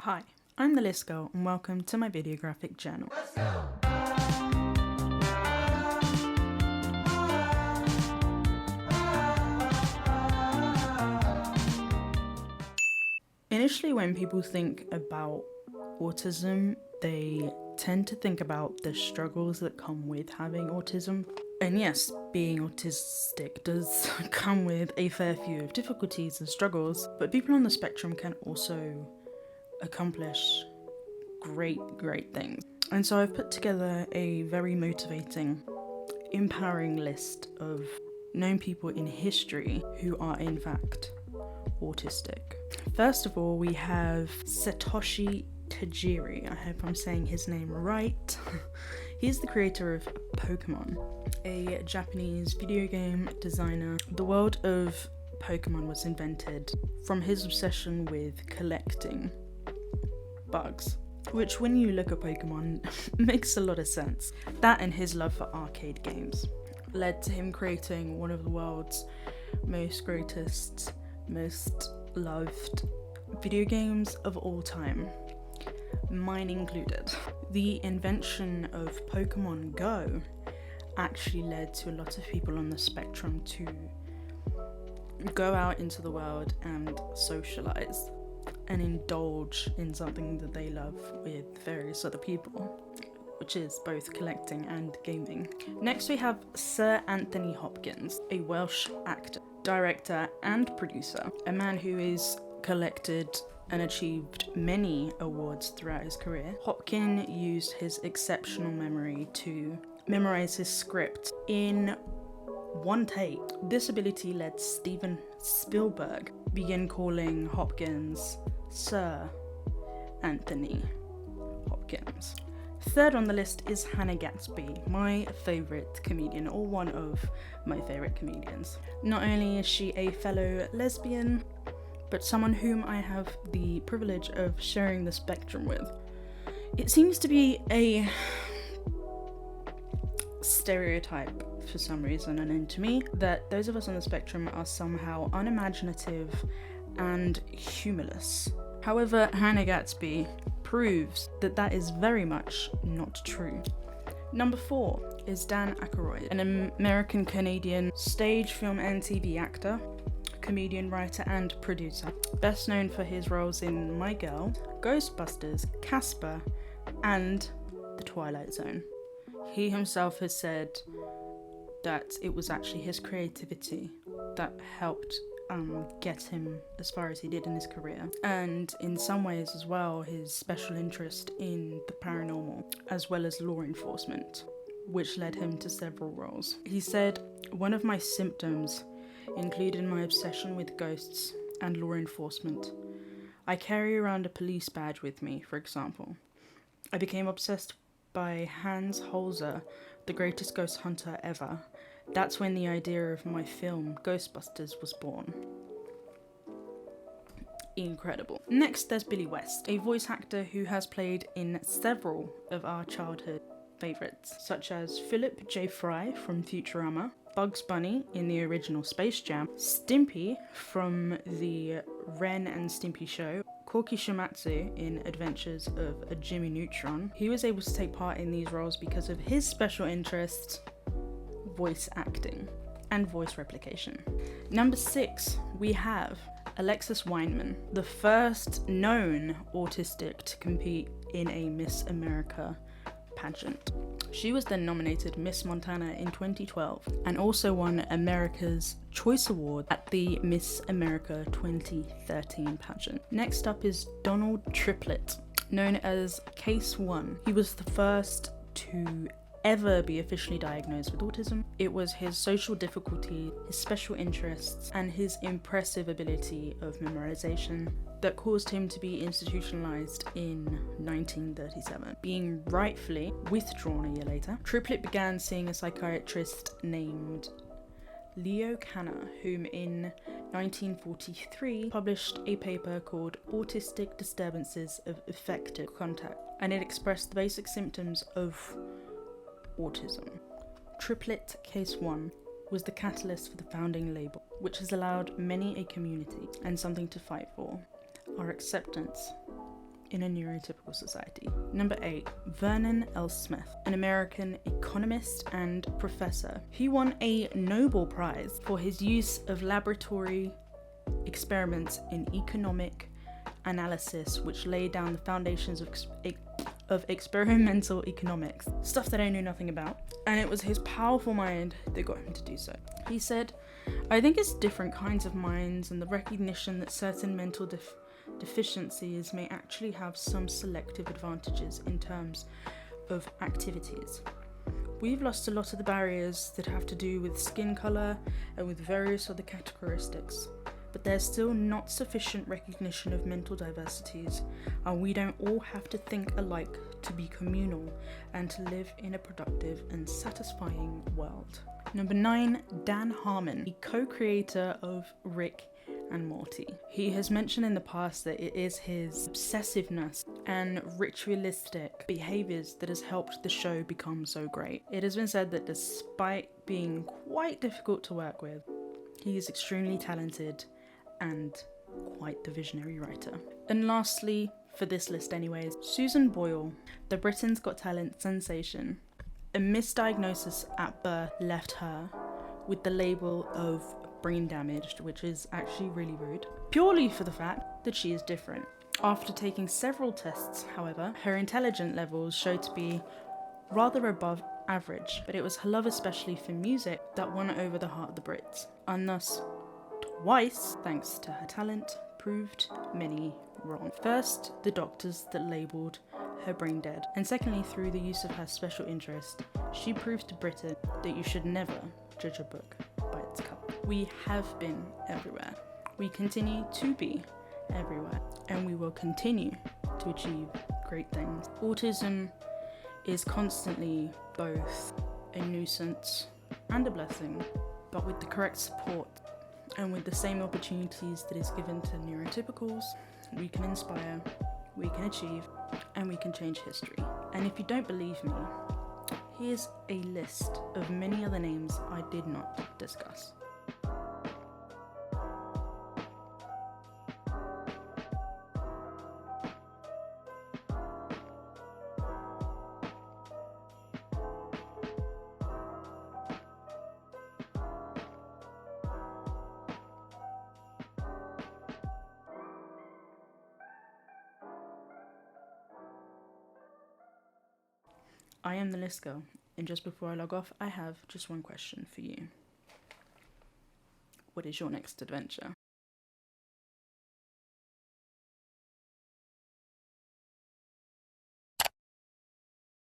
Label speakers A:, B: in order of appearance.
A: Hi, I'm the List Girl and welcome to my videographic journal. Initially, when people think about autism, they tend to think about the struggles that come with having autism. And yes, being autistic does come with a fair few of difficulties and struggles, but people on the spectrum can also accomplish great things. And so I've put together a very motivating, empowering list of known people in history who are in fact autistic. First of all, we have Satoshi Tajiri. I hope I'm saying his name right. He's the creator of Pokemon, a Japanese video game designer. The world of Pokemon was invented from his obsession with collecting bugs, which when you look at Pokemon makes a lot of sense. That and his love for arcade games led to him creating one of the world's greatest, most loved video games of all time, mine included. The invention of Pokemon Go actually led to a lot of people on the spectrum to go out into the world and socialize and indulge in something that they love with various other people, which is both collecting and gaming. Next we have Sir Anthony Hopkins, a Welsh actor, director and producer, a man who has collected and achieved many awards throughout his career. Hopkins used his exceptional memory to memorize his script in one take. This ability led Steven Spielberg begin calling Hopkins Sir Anthony Hopkins. Third on the list is Hannah Gadsby, my favourite comedian, or one of my favourite comedians. Not only is she a fellow lesbian, but someone whom I have the privilege of sharing the spectrum with. It seems to be a stereotype for some reason, and to me, that those of us on the spectrum are somehow unimaginative and humorless. However, Hannah Gadsby proves that that is very much not true. Number 4 is Dan Aykroyd, an American-Canadian stage, film and TV actor, comedian, writer and producer, best known for his roles in My Girl, Ghostbusters, Casper and The Twilight Zone. He himself has said that it was actually his creativity that helped get him as far as he did in his career, and in some ways as well his special interest in the paranormal as well as law enforcement, which led him to several roles. He said, "One of my symptoms included my obsession with ghosts and law enforcement. I carry around a police badge with me, for example. I became obsessed by Hans Holzer, the greatest ghost hunter ever. That's when the idea of my film, Ghostbusters, was born." Incredible. Next, there's Billy West, a voice actor who has played in several of our childhood favourites, such as Philip J. Fry from Futurama, Bugs Bunny in the original Space Jam, Stimpy from the Ren and Stimpy show, Corky Shimatsu in Adventures of a Jimmy Neutron. He was able to take part in these roles because of his special interest, voice acting and voice replication. Number 6, we have Alexis Winnman, the first known autistic to compete in a Miss America pageant. She was then nominated Miss Montana in 2012 and also won America's Choice Award at the Miss America 2013 pageant. Next up is Donald Triplett, known as Case 1. He was the first to ever be officially diagnosed with autism. It was his social difficulty, his special interests, and his impressive ability of memorization that caused him to be institutionalized in 1937. Being rightfully withdrawn a year later, Triplett began seeing a psychiatrist named Leo Kanner, whom in 1943 published a paper called Autistic Disturbances of Affective Contact, and it expressed the basic symptoms of autism. Triplett Case 1 was the catalyst for the founding label, which has allowed many a community and something to fight for, our acceptance in a neurotypical society. Number 8, Vernon L Smith, an American economist and professor. He won a Nobel Prize for his use of laboratory experiments in economic analysis, which laid down the foundations of experimental economics, stuff that I knew nothing about, and it was his powerful mind that got him to do so. He said, "I think it's different kinds of minds and the recognition that certain mental deficiencies may actually have some selective advantages in terms of activities. We've lost a lot of the barriers that have to do with skin colour and with various other characteristics, but there's still not sufficient recognition of mental diversities, and we don't all have to think alike to be communal and to live in a productive and satisfying world." Number 9, Dan Harmon, the co-creator of Rick and Morty. He has mentioned in the past that it is his obsessiveness and ritualistic behaviours that has helped the show become so great. It has been said that despite being quite difficult to work with, he is extremely talented and quite the visionary writer. And lastly, for this list anyways, Susan Boyle, the Britain's Got Talent sensation. A misdiagnosis at birth left her with the label of brain damaged, which is actually really rude, purely for the fact that she is different. After taking several tests, however, her intelligence levels showed to be rather above average, but it was her love especially for music that won over the heart of the Brits, and thus twice, thanks to her talent, proved many wrong. First, the doctors that labelled her brain dead, and secondly, through the use of her special interest, she proved to Britain that you should never judge a book by its cover. We have been everywhere. We continue to be everywhere, and we will continue to achieve great things. Autism is constantly both a nuisance and a blessing, but with the correct support and with the same opportunities that is given to neurotypicals, we can inspire, we can achieve, and we can change history. And if you don't believe me, here's a list of many other names I did not discuss. I am the list girl, and just before I log off, I have just one question for you. What is your next adventure?